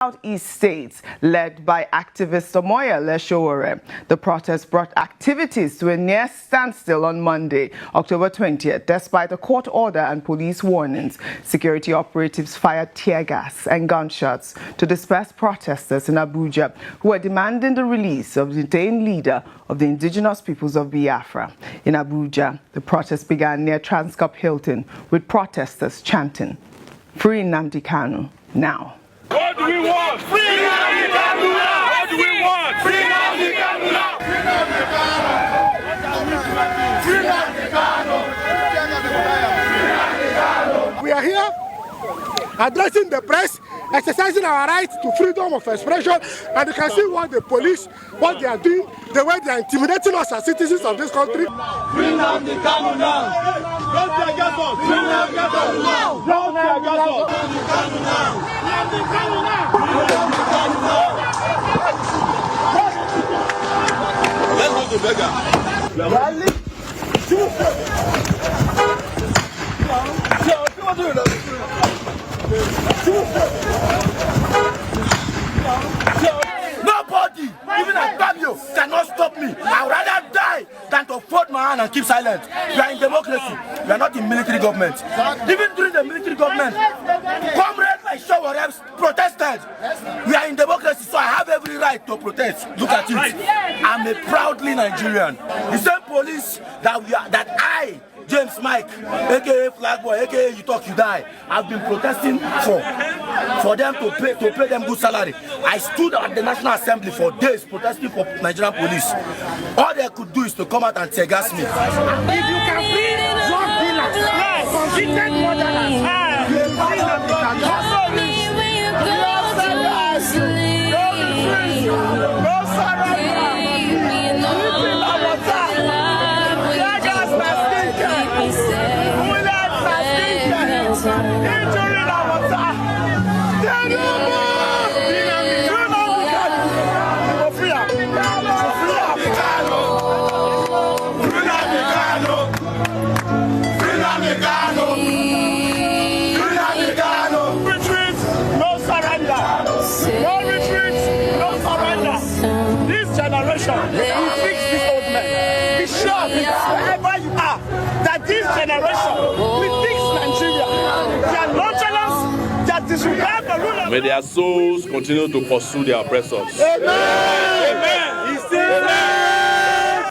Southeast states, led by activist Omoya Leshowore. The protest brought activities to a near standstill on Monday, October 20th, despite a court order and police warnings. Security operatives fired tear gas and gunshots to disperse protesters in Abuja who were demanding the release of the detained leader of the indigenous peoples of Biafra. In Abuja, the protest began near Transcorp Hilton with protesters chanting, "Free Nnamdi Kanu now." What do we want? Free Nnamdi Kanu now! What do we want? Free Nnamdi Kanu now! Free Nnamdi Kanu! We are here addressing the press, exercising our right to freedom of expression, and you can see what the police, what they are doing, the way they are intimidating us as citizens of this country. Free Nnamdi Kanu now! Don't tear gas us! Free Nnamdi Kanu now! Don't tear gas us! Nnamdi Kanu now! Nnamdi Kanu now! Nnamdi Kanu now! Let's go to beggar. Rally! Nobody, even a Bayo, cannot stop me. I would rather die than to fold my hand and keep silent. We are in democracy. We are not in military government. Even during the military government, comrades like Showore protested. We are in democracy, so I have every right to protest. Look at it. I'm a proudly Nigerian. The same police that I, James Mike, aka Flag Boy, aka You Talk You Die, I've been protesting for them to pay them good salary. I stood at the National Assembly for days protesting for Nigerian police. All they could do is to come out and tear gas me. If you can free drug dealers, convicted murderers, May their souls continue to pursue their oppressors. Amen.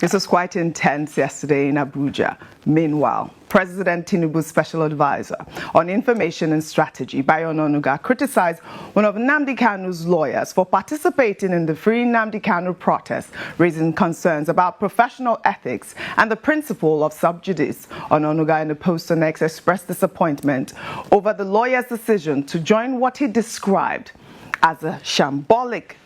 This was quite intense yesterday in Abuja. Meanwhile, President Tinubu's special advisor on information and strategy, Bayo Onanuga, criticized one of Nnamdi Kanu's lawyers for participating in the Free Nnamdi Kanu protest, raising concerns about professional ethics and the principle of sub judice. Onanuga, in a post on X, expressed disappointment over the lawyer's decision to join what he described as a shambolic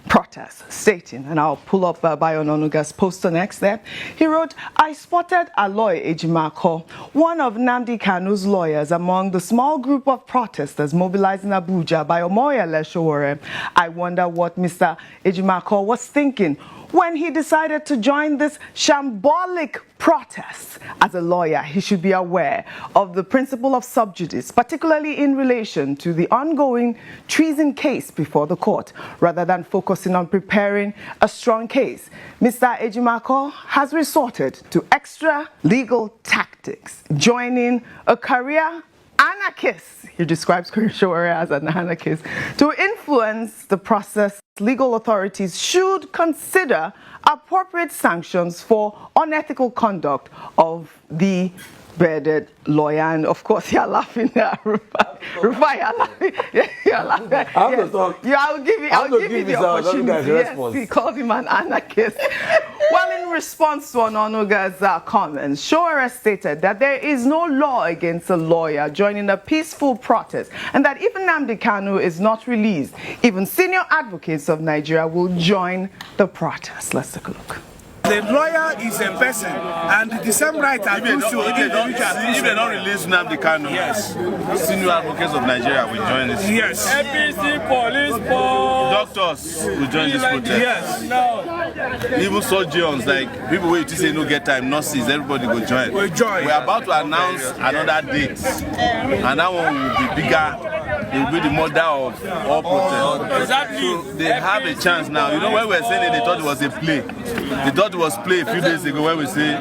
protest, stating, and I'll pull up Bayo Onanuga's post on X there. He wrote, "I spotted Aloy Ejimako, one of Nnamdi Kanu's lawyers, among the small group of protesters mobilized in Abuja by Omoya Leshowore. I wonder what Mr. Ejimako was thinking when he decided to join this shambolic protest. As a lawyer, he should be aware of the principle of sub judice, particularly in relation to the ongoing treason case before the court, rather than focusing on preparing a strong case. Mr. Ejimako has resorted to extra legal tactics, joining a career anarchist," he describes Showore as an anarchist, "to influence the process. Legal authorities should consider appropriate sanctions for unethical conduct of the bearded lawyer." And of course, you're laughing there, Rufai, you're laughing. You're laughing. I'll give you the opportunity. Yes, he called him an anarchist. Well, in response to Onanuga's comments, Showore stated that there is no law against a lawyer joining a peaceful protest, and that if Nnamdi Kanu is not released, even senior advocates of Nigeria will join the protest. Let's take a look. The lawyer is a person, and the same right are used to if they don't release Nnamdi Kanu, yes, senior advocates of Nigeria will join this. Yes. APC, police, force. Doctors will join this protest. Yes. No. Even surgeons, like people who say no get time, nurses, everybody will join. We'll join. We're about to announce another date, and that one will be bigger they will be the mother of all protests. Exactly. So they have a chance now. You know, when we were saying it, they thought it was a play. They thought it was play a few days ago when we say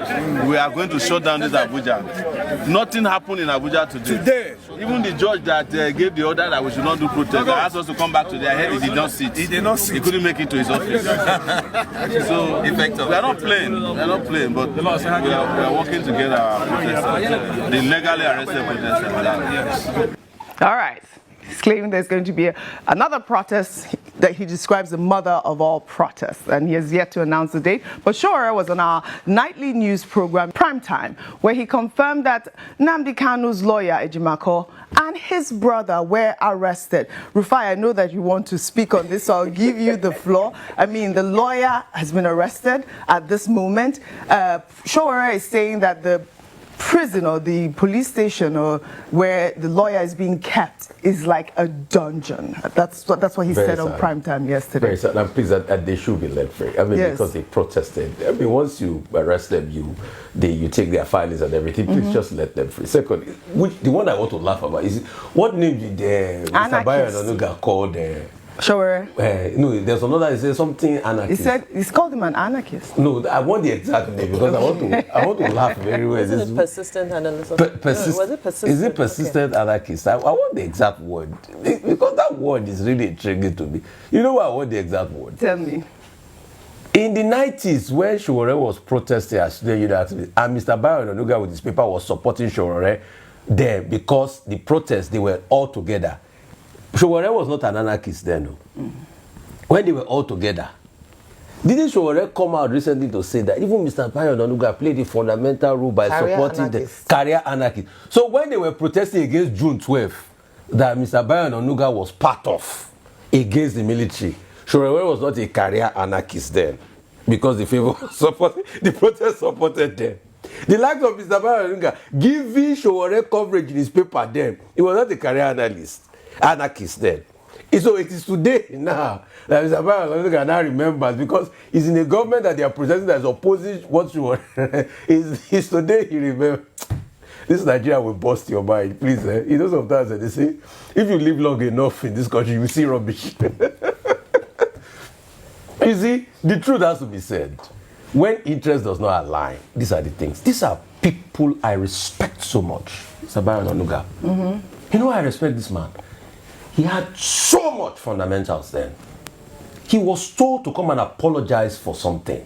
we are going to shut down this Abuja. Nothing happened in Abuja today. Even the judge that gave the order that we should not do protest, asked us to come back today. I heard he did not sit. He did not sit. He couldn't make it to his office. So we are not playing. We are not playing, but we are working to get our protesters, the legally arrested protesters. All right. He's claiming there's going to be another protest that he describes the mother of all protests, and he has yet to announce the date. But Shore was on our nightly news program, Primetime, where he confirmed that Nnamdi Kanu's lawyer, Ejimako, and his brother were arrested. Rufai, I know that you want to speak on this, so I'll give you the floor. I mean, the lawyer has been arrested at this moment. Shore is saying that the prison or the police station or where the lawyer is being kept is like a dungeon. That's what he said on Primetime yesterday. Very sad. And please, they should be let free. I mean, because they protested. I mean, once you arrest them, you take their filings and everything. Please just let them free. Second, the one I want to laugh about is what name did Mr. Bayo Onanuga called? Sure. No, there's another. He said something anarchist. He said he's called him an anarchist. No, I want the exact name because I want to laugh very well. Isn't it persistent anarchist? Was it persistent? Is it persistent anarchist? I want the exact word because that word is really intriguing to me. You know what? I want the exact word. Tell me. In the 90s, when Showore was protesting at the university, and Mr. Bayo Onanuga with his paper was supporting Showore there because the protests they were all together. Showore was not an anarchist then. No. When they were all together, didn't Showore come out recently to say that even Mr. Bayo Onanuga played a fundamental role by supporting the career anarchist? So when they were protesting against June 12th, that Mr. Bayo Onanuga was part of against the military, Showore was not a career anarchist then because the protest supported them. The likes of Mr. Bayo Onanuga giving Showore coverage in his paper then, he was not a career anarchist then. So it is today now that Mr. Bayo Onanuga now remembers because he's in a government that they are presenting as opposing what you want. It's today he remembers. This Nigeria will bust your mind, please. You know sometimes they say, if you live long enough in this country, you will see rubbish. You see, the truth has to be said. When interest does not align, these are the things. These are people I respect so much. Mr. Bayo Onanuga. You know why I respect this man? He had so much fundamentals then. He was told to come and apologize for something,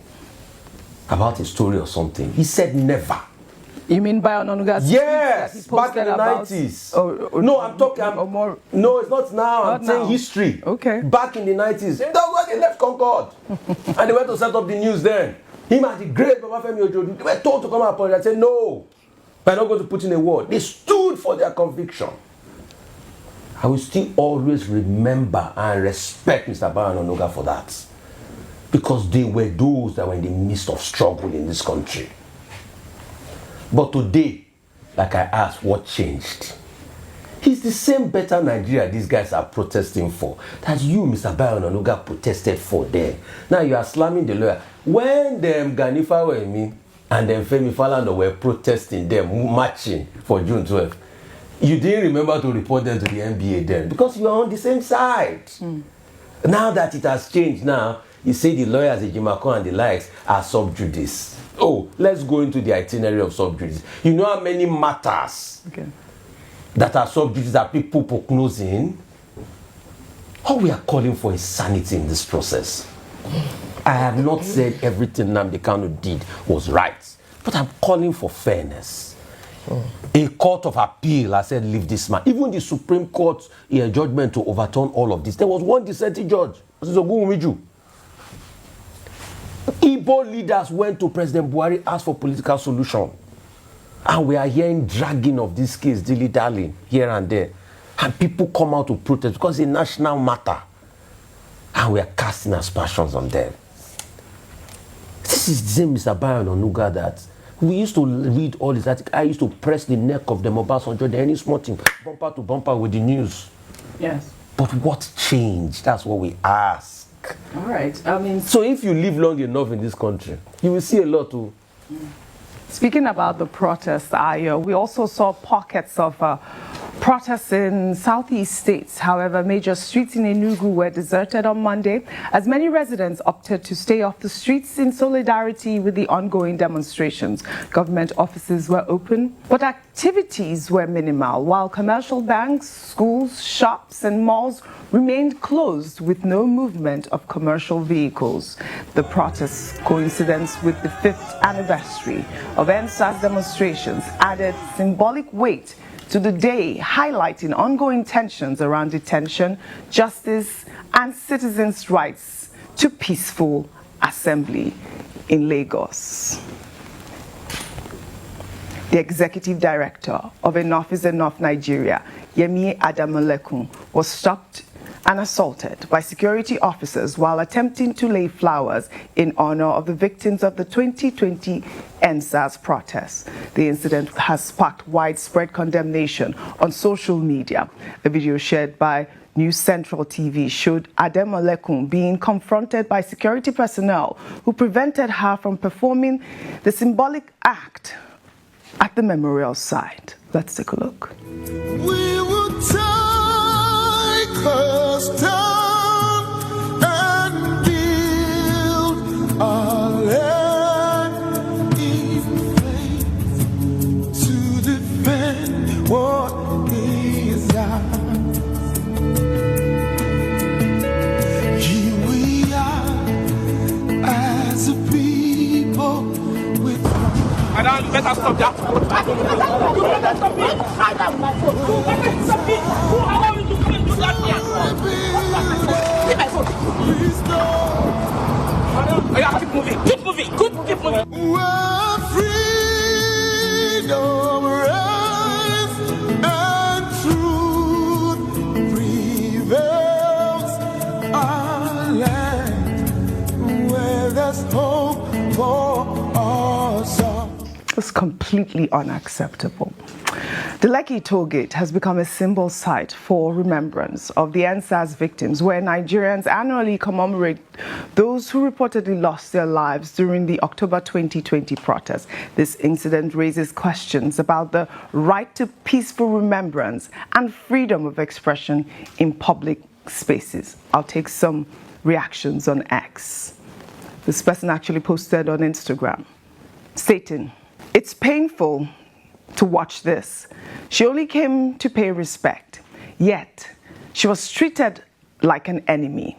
about his story or something. He said never. You mean Bayo Onanuga's yes, back in the 90s. No, I'm talking. No, it's not now. I'm saying history. Okay. Back in the 90s. That's why they left Concord. And they went to set up the news then. Him and the great Babafemi Ojodu, they were told to come and apologize. I said, no, we're not going to put in a word. They stood for their conviction. I will still always remember and respect Mr. Bayo Onanuga for that. Because they were those that were in the midst of struggle in this country. But today, like I asked, what changed? It's the same better Nigeria these guys are protesting for that you, Mr. Bayo Onanuga, protested for there. Now you are slamming the lawyer. When them Ganifa were me and them Femi Falana were protesting them, marching for June 12th, you didn't remember to report them to the NBA then because you are on the same side. Now that it has changed now, you say the lawyers, the Ejimako and the likes are sub judice. Oh, let's go into the itinerary of sub judice. You know how many matters that are sub judice that people closing? All we are calling for is sanity in this process. I have not said everything Nnamdi Kanu did was right, but I'm calling for fairness. A court of appeal, I said, leave this man. Even the Supreme Court judgment to overturn all of this. There was one dissenting judge. Igbo leaders went to President Buhari, asked for political solution. And we are hearing dragging of this case, dilly-dallying, here and there. And people come out to protest because it's a national matter. And we are casting aspersions on them. This is the same Mr. Bayo Onanuga that we used to read all this articles. I used to press the neck of them about any small thing, bumper to bumper with the news. Yes. But what changed? That's what we ask. All right. I mean, so if you live long enough in this country, you will see a lot too. Speaking about the protests, we also saw pockets of Protests in southeast states, however, major streets in Enugu were deserted on Monday as many residents opted to stay off the streets in solidarity with the ongoing demonstrations. Government offices were open, but activities were minimal, while commercial banks, schools, shops and malls remained closed with no movement of commercial vehicles. The protests, coincidence with the 5th anniversary of NSAS demonstrations, added symbolic weight to the day, highlighting ongoing tensions around detention, justice, and citizens' rights to peaceful assembly in Lagos. The executive director of Enough is Enough Nigeria, Yemi Adamalekun, was stopped and assaulted by security officers while attempting to lay flowers in honor of the victims of the 2020 NSAS protests. The incident has sparked widespread condemnation on social media. A video shared by News Central TV showed Ademalekun being confronted by security personnel who prevented her from performing the symbolic act at the memorial site. Let's take a look. We will take us down and build our land in faith to defend what is ours. Here we are as a people with. Madam, you better stop that. You better stop it. You better stop it. Who allowed you to come and do that here? Give my phone. Oh, yeah, keep moving. Keep moving. Keep moving. Where freedom reigns and truth prevails, our land where there's hope for us all. It's completely unacceptable. The Lekki toll gate has become a symbol site for remembrance of the NSAS victims, where Nigerians annually commemorate those who reportedly lost their lives during the October 2020 protests. This incident raises questions about the right to peaceful remembrance and freedom of expression in public spaces. I'll take some reactions on X. This person actually posted on Instagram, stating, "It's painful to watch this. She only came to pay respect, yet she was treated like an enemy.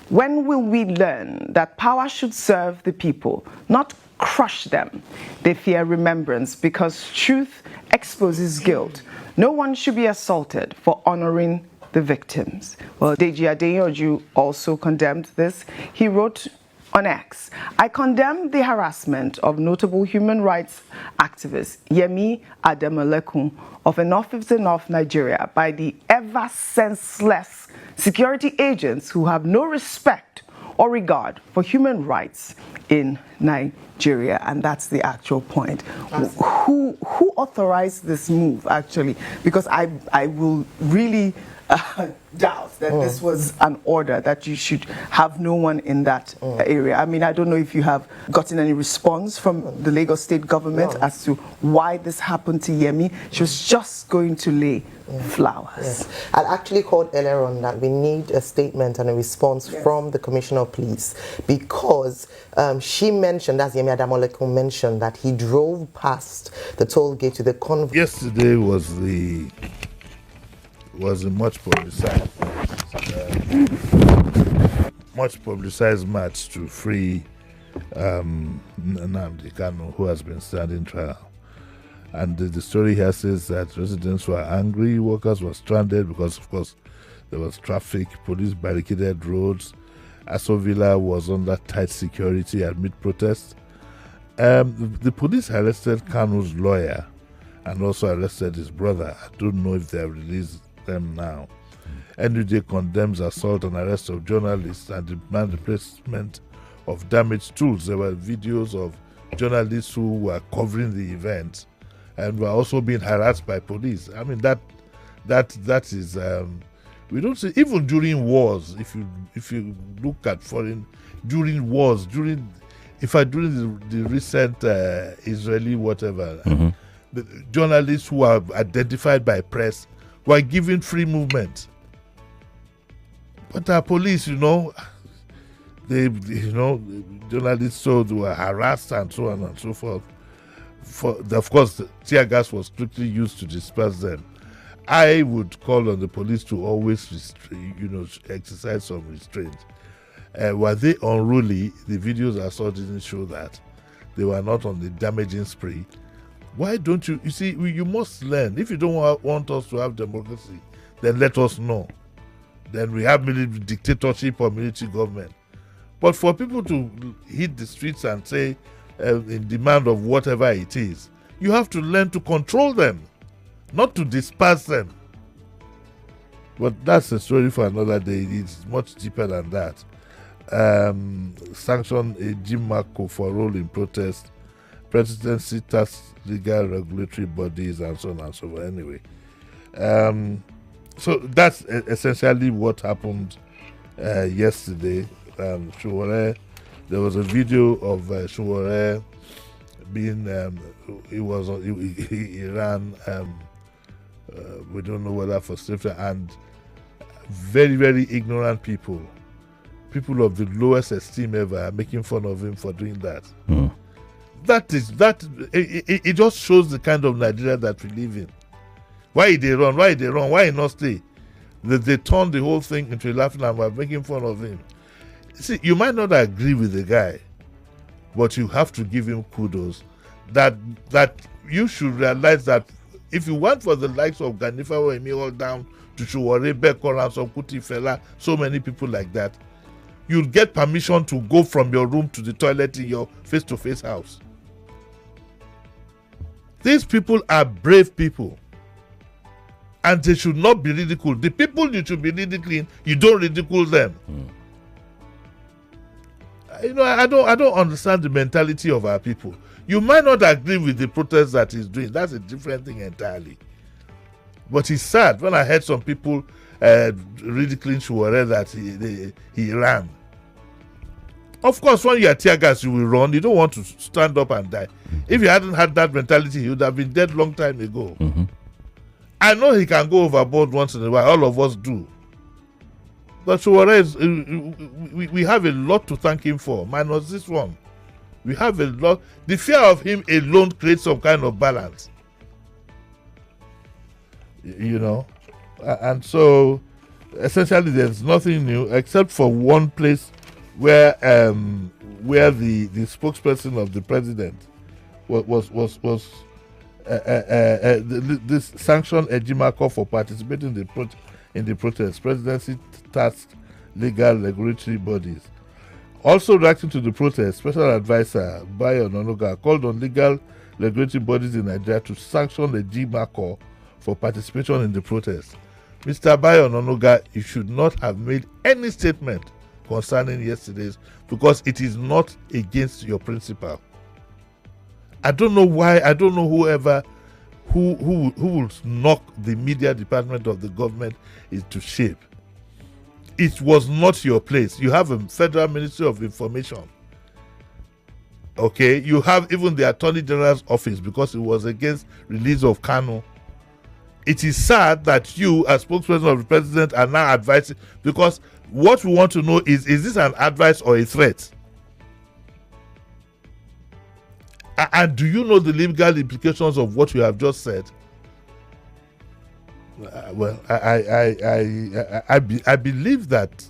When will we learn that power should serve the people, not crush them? They fear remembrance because truth exposes guilt. No one should be assaulted for honoring the victims." Well, Deji Adeyoju also condemned this. He wrote on X, "I condemn the harassment of notable human rights activist Yemi Ademalekun of Enough is Enough Nigeria by the ever senseless security agents who have no respect or regard for human rights in Nigeria." And that's the actual point. Who authorized this move, actually? Because I will really doubt that this was an order that you should have no one in that area. I mean, I don't know if you have gotten any response from the Lagos state government as to why this happened to Yemi. She was just going to lay flowers. Yes. I actually called earlier on that we need a statement and a response from the Commissioner of Police, because she mentioned, as Yemi Adamolekun mentioned, that he drove past the toll gate to the convoy. Yesterday was a much publicized march to free Nnamdi Kanu, who has been standing trial. And the story here says that residents were angry, workers were stranded because, of course, there was traffic, police barricaded roads. Aso Villa was under tight security amid protests. The police arrested Kanu's lawyer and also arrested his brother. I don't know if they have released them now. NUJ condemns assault and arrest of journalists and demand replacement of damaged tools. There were videos of journalists who were covering the event and were also being harassed by police. I mean, that is we don't see, even during wars. If you look at during the recent Israeli whatever, the journalists who are identified by press were given free movement. But our police, journalists told they were harassed and so on and so forth. Of course, the tear gas was strictly used to disperse them. I would call on the police to always, exercise some restraint. Were they unruly? The videos I saw didn't show that. They were not on the damaging spree. Why don't you? You see, you must learn. If you don't want us to have democracy, then let us know. Then we have military dictatorship or military government. But for people to hit the streets and say, in demand of whatever it is, you have to learn to control them, not to disperse them. But that's a story for another day. It's much deeper than that. Sanction Jim Disu for role in protest. Presidency tasks legal regulatory bodies and so on and so forth. Anyway, so that's essentially what happened yesterday. Sowore, there was a video of Sowore being he ran we don't know whether for safety, and very, very ignorant people of the lowest esteem ever are making fun of him for doing that. It just shows the kind of Nigeria that we live in. Why they run? Why he not stay? They turned the whole thing into a laughing and were making fun of him. See, you might not agree with the guy, but you have to give him kudos. That you should realize that if you want for the likes of Ganifa or Emi all down to Sowore, Bekor, and some Kuti fella, so many people like that, you'll get permission to go from your room to the toilet in your face-to-face house. These people are brave people, and they should not be ridiculed. The people you should be ridiculing, you don't ridicule them. I don't understand the mentality of our people. You might not agree with the protest that he's doing. That's a different thing entirely. But it's sad when I heard some people ridiculing Sowore that he ran. Of course, when you are tear gas, you will run. You don't want to stand up and die. If he hadn't had that mentality, he would have been dead long time ago. I know he can go overboard once in a while. All of us do. But Sowore we have a lot to thank him for, minus this one. We have a lot. The fear of him alone creates some kind of balance. And so essentially there's nothing new except for one place where the spokesperson of the president was this sanctioned Jim Disu for participating in the protest. Presidency tasked legal regulatory bodies. Also reacting to the protest, Special Advisor Bayo Onanuga called on legal regulatory bodies in Nigeria to sanction Jimi Disu for participation in the protest. Mr. Bayo Onanuga, you should not have made any statement concerning yesterday's, because it is not against your principle. I don't know why. I don't know who will knock the media department of the government into shape. It was not your place. You have a Federal Ministry of Information. Okay, you have even the Attorney General's office, because it was against release of Kanu. It is sad that you, as spokesperson of the president, are now advising, because what we want to know is this an advice or a threat? And do you know the legal implications of what you have just said? Well, I believe that.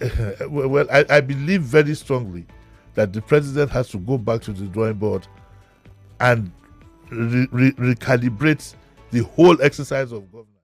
I believe very strongly that the president has to go back to the drawing board and recalibrate the whole exercise of government.